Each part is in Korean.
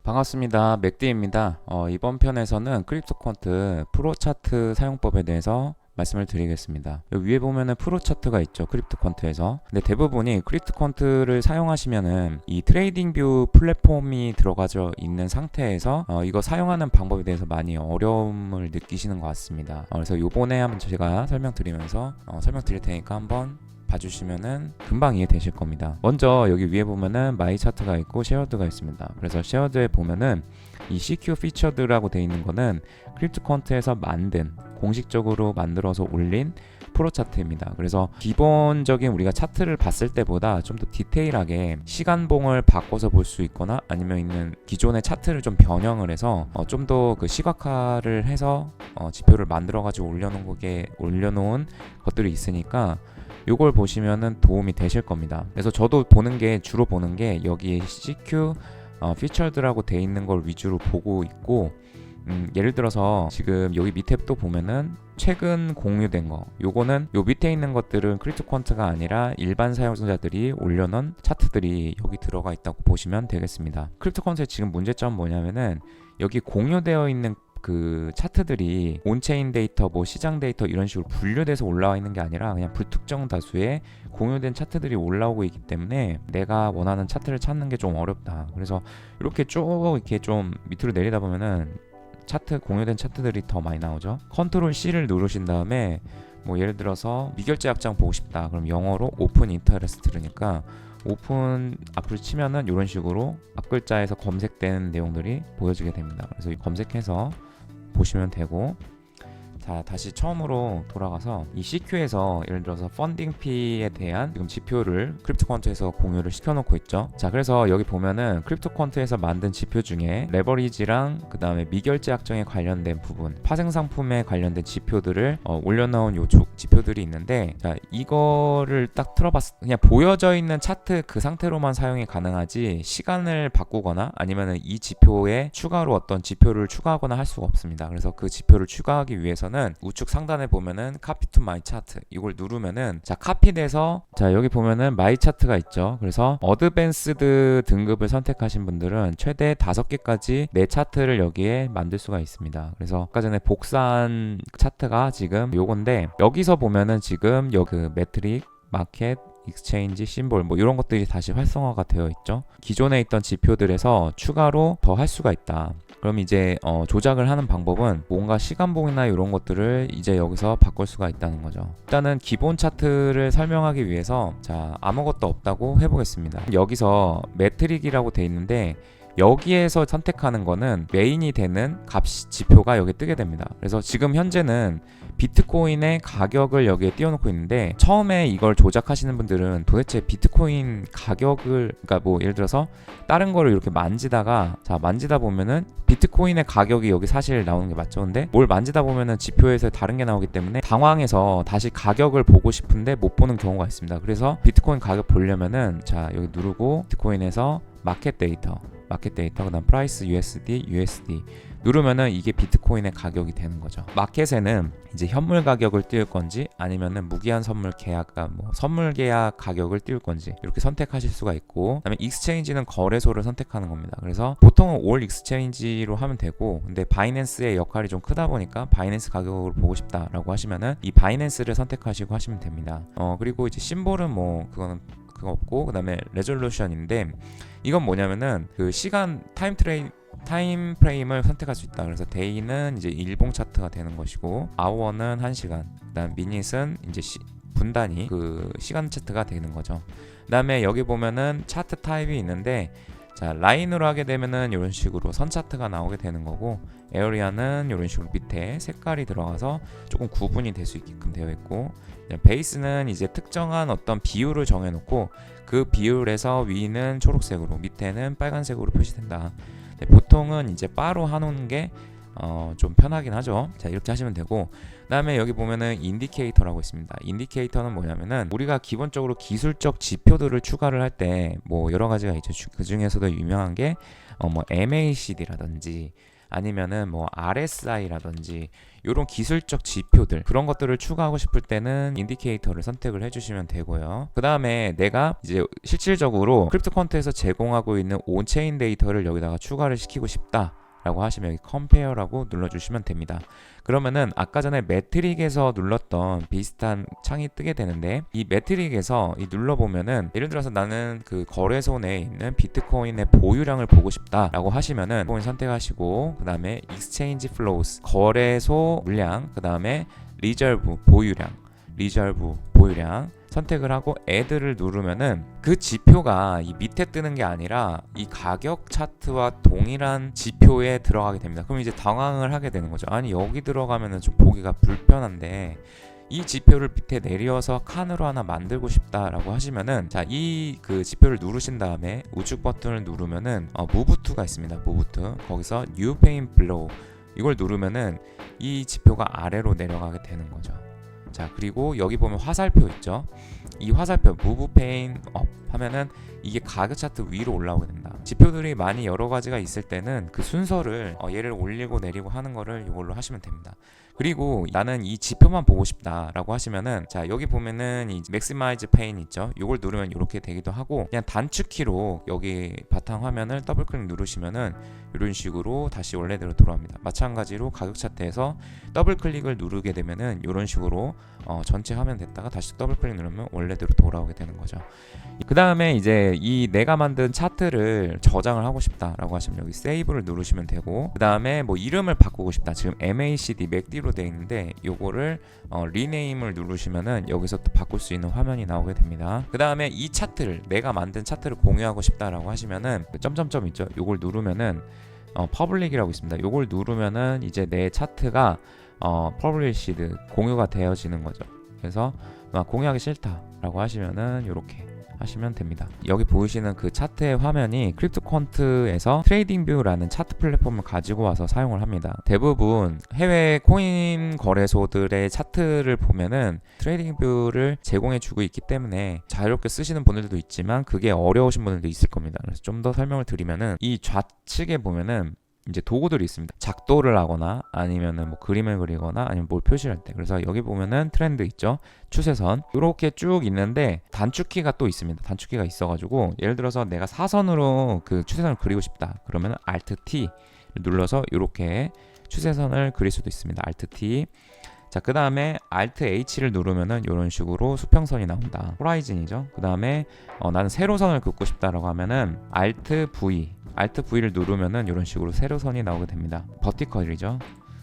반갑습니다. 맥디입니다. 이번 편에서는 크립토퀀트 프로 차트 사용법에 대해서 말씀을 드리겠습니다. 여기 위에 보면은 프로 차트가 있죠. 크립토퀀트에서. 근데 대부분이 크립토퀀트를 사용하시면은 이 트레이딩 뷰 플랫폼이 들어가져 있는 상태에서 이거 사용하는 방법에 대해서 많이 어려움을 느끼시는 것 같습니다. 그래서 요번에 한번 제가 설명드리면서 설명드릴 테니까 한번 봐주시면은 금방 이해되실 겁니다. 먼저 여기 위에 보면은 마이 차트가 있고 쉐어드가 있습니다. 그래서 쉐어드에 보면은 이 CQ 피처드라고 되어 있는 거는 크립토퀀트에서 만든 공식적으로 만들어서 올린 프로 차트입니다. 그래서 기본적인 우리가 차트를 봤을 때보다 좀 더 디테일하게 시간봉을 바꿔서 볼 수 있거나 아니면 있는 기존의 차트를 좀 변형을 해서 좀 더 그 시각화를 해서 지표를 만들어 가지고 올려놓은 것들이 있으니까 요걸 보시면은 도움이 되실 겁니다. 그래서 저도 주로 보는 게 여기 CQ 피처드라고 돼 있는 걸 위주로 보고 있고, 예를 들어서 지금 여기 밑에 또 보면은 최근 공유된 거, 요거는 요 밑에 있는 것들은 크립토퀀트가 아니라 일반 사용자들이 올려놓은 차트들이 여기 들어가 있다고 보시면 되겠습니다. 크립토퀀트의 지금 문제점은 뭐냐면은 여기 공유되어 있는 그 차트들이 온체인 데이터, 뭐 시장 데이터 이런 식으로 분류돼서 올라와 있는 게 아니라 그냥 불특정 다수의 공유된 차트들이 올라오고 있기 때문에 내가 원하는 차트를 찾는 게 좀 어렵다. 그래서 이렇게 쭉 이렇게 좀 밑으로 내리다 보면은 공유된 차트들이 더 많이 나오죠. 컨트롤 C를 누르신 다음에 뭐 예를 들어서 미결제 약정 보고 싶다. 그럼 영어로 오픈 인터레스트니까 오픈 앞을 치면은 이런 식으로 앞글자에서 검색되는 내용들이 보여지게 됩니다. 그래서 검색해서 보시면 되고, 자, 다시 처음으로 돌아가서 이 CQ에서 예를 들어서 펀딩피에 대한 지금 지표를 크립토퀀트에서 공유를 시켜놓고 있죠. 자, 그래서 여기 보면은 크립토퀀트에서 만든 지표 중에 레버리지랑 그 다음에 미결제 약정에 관련된 부분, 파생 상품에 관련된 지표들을 올려놓은 요 지표들이 있는데, 자, 이거를 딱 그냥 보여져 있는 차트 그 상태로만 사용이 가능하지 시간을 바꾸거나 아니면은 이 지표에 추가로 어떤 지표를 추가하거나 할 수가 없습니다. 그래서 그 지표를 추가하기 위해서는 우측 상단에 보면은 copy to my chart 이걸 누르면은 자, 카피돼서 자, 여기 보면은 my 차트가 있죠. 그래서 어드밴스드 등급을 선택하신 분들은 최대 5개까지 내 차트를 여기에 만들 수가 있습니다. 그래서 아까 전에 복사한 차트가 지금 요건데, 여기서 보면은 지금 여기 그 매트릭, 마켓, 익스체인지, 심볼 뭐 이런 것들이 다시 활성화가 되어 있죠. 기존에 있던 지표들에서 추가로 더 할 수가 있다. 그럼 이제 조작을 하는 방법은 뭔가 시간봉이나 이런 것들을 이제 여기서 바꿀 수가 있다는 거죠. 일단은 기본 차트를 설명하기 위해서 자, 아무것도 없다고 해보겠습니다. 여기서 매트릭이라고 돼 있는데 여기에서 선택하는 거는 메인이 되는 지표가 여기 뜨게 됩니다. 그래서 지금 현재는 비트코인의 가격을 여기에 띄워놓고 있는데, 처음에 이걸 조작하시는 분들은 도대체 비트코인 가격을, 그러니까 뭐 예를 들어서 다른 거를 이렇게 만지다 보면은 비트코인의 가격이 여기 사실 나오는 게 맞죠. 근데 뭘 만지다 보면은 지표에서 다른 게 나오기 때문에 당황해서 다시 가격을 보고 싶은데 못 보는 경우가 있습니다. 그래서 비트코인 가격 보려면은 자, 여기 누르고 비트코인에서 마켓 데이터, 그다음 프라이스 USD 누르면은 이게 비트코인의 가격이 되는 거죠. 마켓에는 이제 현물 가격을 띄울 건지 아니면은 무기한 선물 선물 계약 가격을 띄울 건지 이렇게 선택하실 수가 있고, 그다음에 익스체인지는 거래소를 선택하는 겁니다. 그래서 보통은 올 익스체인지로 하면 되고, 근데 바이낸스의 역할이 좀 크다 보니까 바이낸스 가격으로 보고 싶다라고 하시면은 이 바이낸스를 선택하시고 하시면 됩니다. 그리고 이제 심볼은 뭐 그거 없고, 그다음에 레졸루션인데 이건 뭐냐면은 그 시간 타임 프레임을 선택할 수 있다. 그래서 데이는 이제 일봉 차트가 되는 것이고, 아워는 1시간, 그다음 미닛은 이제 분단위 그 시간 차트가 되는 거죠. 그다음에 여기 보면은 차트 타입이 있는데, 자, 라인으로 하게 되면은 이런 식으로 선 차트가 나오게 되는 거고, 에어리아는 이런 식으로 밑에 색깔이 들어가서 조금 구분이 될 수 있게끔 되어 있고, 베이스는 이제 특정한 어떤 비율을 정해놓고 그 비율에서 위는 초록색으로 밑에는 빨간색으로 표시된다. 보통은 이제 바로 하는 게 좀 편하긴 하죠. 자, 이렇게 하시면 되고, 그 다음에 여기 보면은 인디케이터라고 있습니다. 인디케이터는 뭐냐면은 우리가 기본적으로 기술적 지표들을 추가를 할 때 뭐 여러 가지가 있죠. 그 중에서도 유명한 게 뭐 MACD라든지 아니면은 뭐 RSI라든지 이런 기술적 지표들 그런 것들을 추가하고 싶을 때는 인디케이터를 선택을 해주시면 되고요. 그 다음에 내가 이제 실질적으로 크립토컨트에서 제공하고 있는 온체인 데이터를 여기다가 추가를 시키고 싶다 라고 하시면 여기 컴페어라고 눌러주시면 됩니다. 그러면은 아까 전에 매트릭에서 눌렀던 비슷한 창이 뜨게 되는데, 이 매트릭에서 눌러보면은 예를 들어서 나는 그 거래소 내에 있는 비트코인의 보유량을 보고 싶다 라고 하시면은 비트코인 선택하시고, 그 다음에 Exchange Flows 거래소 물량, 그 다음에 리저브 보유량 선택을 하고 add를 누르면은 그 지표가 이 밑에 뜨는 게 아니라 이 가격 차트와 동일한 지표에 들어가게 됩니다. 그럼 이제 당황을 하게 되는 거죠. 아니 여기 들어가면은 좀 보기가 불편한데 이 지표를 밑에 내려서 칸으로 하나 만들고 싶다라고 하시면은, 자, 이 그 지표를 누르신 다음에 우측 버튼을 누르면은 Move to가 있습니다. Move to. 거기서 New Pane Below 이걸 누르면은 이 지표가 아래로 내려가게 되는 거죠. 자, 그리고 여기 보면 화살표 있죠. 이 화살표 Move Pane Up 하면은 이게 가격 차트 위로 올라오게 된다. 지표들이 많이 여러 가지가 있을 때는 그 순서를 얘를 올리고 내리고 하는 거를 이걸로 하시면 됩니다. 그리고 나는 이 지표만 보고 싶다라고 하시면은, 자, 여기 보면은 이 Maximize Pane 있죠. 이걸 누르면 이렇게 되기도 하고, 그냥 단축키로 여기 바탕 화면을 더블 클릭 누르시면은 이런 식으로 다시 원래대로 돌아옵니다. 마찬가지로 가격 차트에서 더블 클릭을 누르게 되면은 이런 식으로 전체 화면 됐다가 다시 더블 클릭 누르면 원래대로 돌아오게 되는 거죠. 그 다음에 이제 이 내가 만든 차트를 저장을 하고 싶다라고 하시면 여기 세이브를 누르시면 되고, 그 다음에 뭐 이름을 바꾸고 싶다, 지금 MACD로 되어 있는데 요거를 리네임을 누르시면은 여기서 또 바꿀 수 있는 화면이 나오게 됩니다. 그 다음에 이 차트를, 내가 만든 차트를 공유하고 싶다라고 하시면은 그 점점점 있죠. 요걸 누르면은 퍼블릭이라고 있습니다. 요걸 누르면은 이제 내 차트가 퍼블리시드 공유가 되어지는 거죠. 그래서 공유하기 싫다라고 하시면은 요렇게 하시면 됩니다. 여기 보이시는 그 차트의 화면이 크립토컨트에서 트레이딩뷰라는 차트 플랫폼을 가지고 와서 사용을 합니다. 대부분 해외 코인 거래소들의 차트를 보면은 트레이딩뷰를 제공해 주고 있기 때문에 자유롭게 쓰시는 분들도 있지만 그게 어려우신 분들도 있을 겁니다. 그래서 좀 더 설명을 드리면은, 이 좌측에 보면은 이제 도구들이 있습니다. 작도를 하거나 아니면은 뭐 그림을 그리거나 아니면 뭘 표시할 때, 그래서 여기 보면은 트렌드 있죠, 추세선 이렇게 쭉 있는데 단축키가 또 있습니다. 단축키가 있어가지고 예를 들어서 내가 사선으로 그 추세선을 그리고 싶다 그러면 Alt T 눌러서 이렇게 추세선을 그릴 수도 있습니다. Alt T. 자, 그 다음에 Alt H를 누르면은 이런 식으로 수평선이 나온다. 호라이즌이죠. 그 다음에 나는 세로선을 긋고 싶다라고 하면은 Alt V를 누르면은 이런 식으로 세로선이 나오게 됩니다. 버티컬이죠.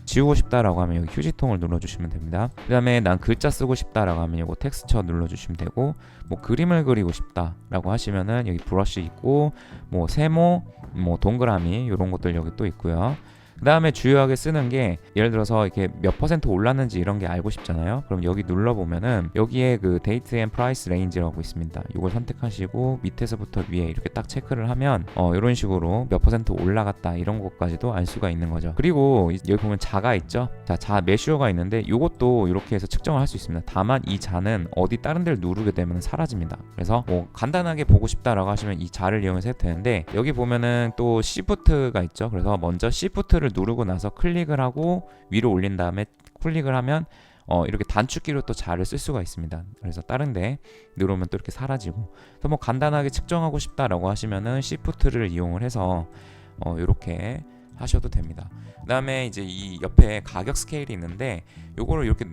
지우고 싶다라고 하면 여기 휴지통을 눌러주시면 됩니다. 그 다음에 난 글자 쓰고 싶다라고 하면 이거 텍스처 눌러주시면 되고, 뭐 그림을 그리고 싶다라고 하시면은 여기 브러쉬 있고, 뭐 세모, 뭐 동그라미 이런 것들 여기 또 있고요. 그 다음에 주요하게 쓰는 게, 예를 들어서 이렇게 몇 % 올랐는지 이런 게 알고 싶잖아요. 그럼 여기 눌러보면은 여기에 그 데이트 앤 프라이스 레인지라고 있습니다. 이걸 선택하시고 밑에서부터 위에 이렇게 딱 체크를 하면 이런 식으로 몇 % 올라갔다 이런 것까지도 알 수가 있는 거죠. 그리고 여기 보면 자가 있죠. 자 메슈어가 있는데 이것도 이렇게 해서 측정을 할 수 있습니다. 다만 이 자는 어디 다른 데를 누르게 되면 사라집니다. 그래서 뭐 간단하게 보고 싶다라고 하시면 이 자를 이용해서 해도 되는데, 여기 보면은 또 Shift가 있죠. 그래서 먼저 Shift를 누르고 나서 클릭을 하고 위로 올린 다음에 클릭을 하면 이렇게 단축키로 또 자를 쓸 수가 있습니다. 그래서 다른데 누르면 또 이렇게 사라지고, 그래서 뭐 간단하게 측정하고 싶다라고 하시면은 Shift를 이용을 해서 이렇게 하셔도 됩니다. 그 다음에 이제 이 옆에 가격 스케일이 있는데 요거를 이렇게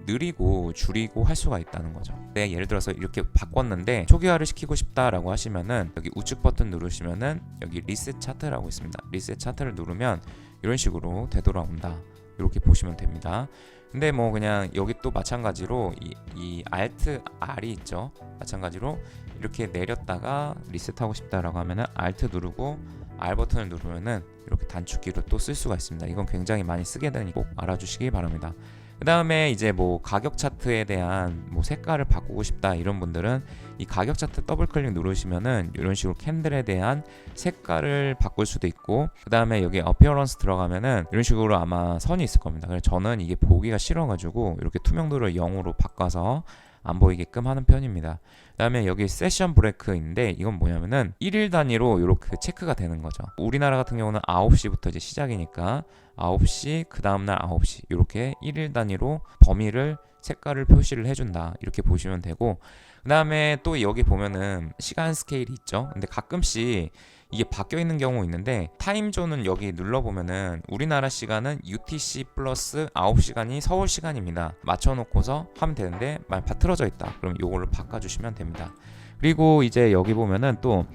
느리고 줄이고 할 수가 있다는 거죠. 네, 예를 들어서 이렇게 바꿨는데 초기화를 시키고 싶다라고 하시면은 여기 우측 버튼 누르시면은 여기 리셋 차트라고 있습니다. 리셋 차트를 누르면 이런 식으로 되돌아온다. 이렇게 보시면 됩니다. 근데 뭐 그냥 여기 또 마찬가지로 이 Alt R이 있죠. 마찬가지로 이렇게 내렸다가 리셋하고 싶다라고 하면은 Alt 누르고 R 버튼을 누르면은 이렇게 단축키로 또 쓸 수가 있습니다. 이건 굉장히 많이 쓰게 되니 꼭 알아주시기 바랍니다. 그 다음에 이제 뭐 가격 차트에 대한 뭐 색깔을 바꾸고 싶다 이런 분들은 이 가격 차트 더블 클릭 누르시면은 이런 식으로 캔들에 대한 색깔을 바꿀 수도 있고, 그 다음에 여기 어피어런스 들어가면은 이런 식으로 아마 선이 있을 겁니다. 그래서 저는 이게 보기가 싫어가지고 이렇게 투명도를 0으로 바꿔서 안 보이게끔 하는 편입니다. 그다음에 여기 세션 브레이크인데 이건 뭐냐면은 1일 단위로 이렇게 체크가 되는 거죠. 우리나라 같은 경우는 9시부터 이제 시작이니까 9시 그 다음날 9시 이렇게 1일 단위로 범위를 색깔을 표시를 해준다 이렇게 보시면 되고, 그 다음에 또 여기 보면은 시간 스케일이 있죠. 근데 가끔씩 이게 바뀌어 있는 경우 있는데 타임존은 여기 눌러보면은 우리나라 시간은 UTC 플러스 9시간이 서울 시간입니다. 맞춰놓고서 하면 되는데 만약 틀어져 있다 그럼 이걸로 바꿔주시면 됩니다. 그리고 이제 여기 보면은 또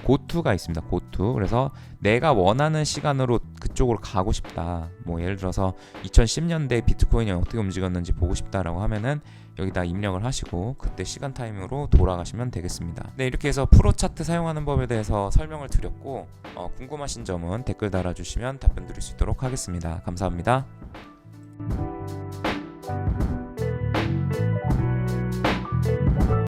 고투가 있습니다. 고투. 그래서 내가 원하는 시간으로 그쪽으로 가고 싶다. 뭐 예를 들어서 2010년대 비트코인이 어떻게 움직였는지 보고 싶다라고 하면은 여기다 입력을 하시고 그때 시간 타임으로 돌아가시면 되겠습니다. 네, 이렇게 해서 프로 차트 사용하는 법에 대해서 설명을 드렸고 궁금하신 점은 댓글 달아주시면 답변 드릴 수 있도록 하겠습니다. 감사합니다.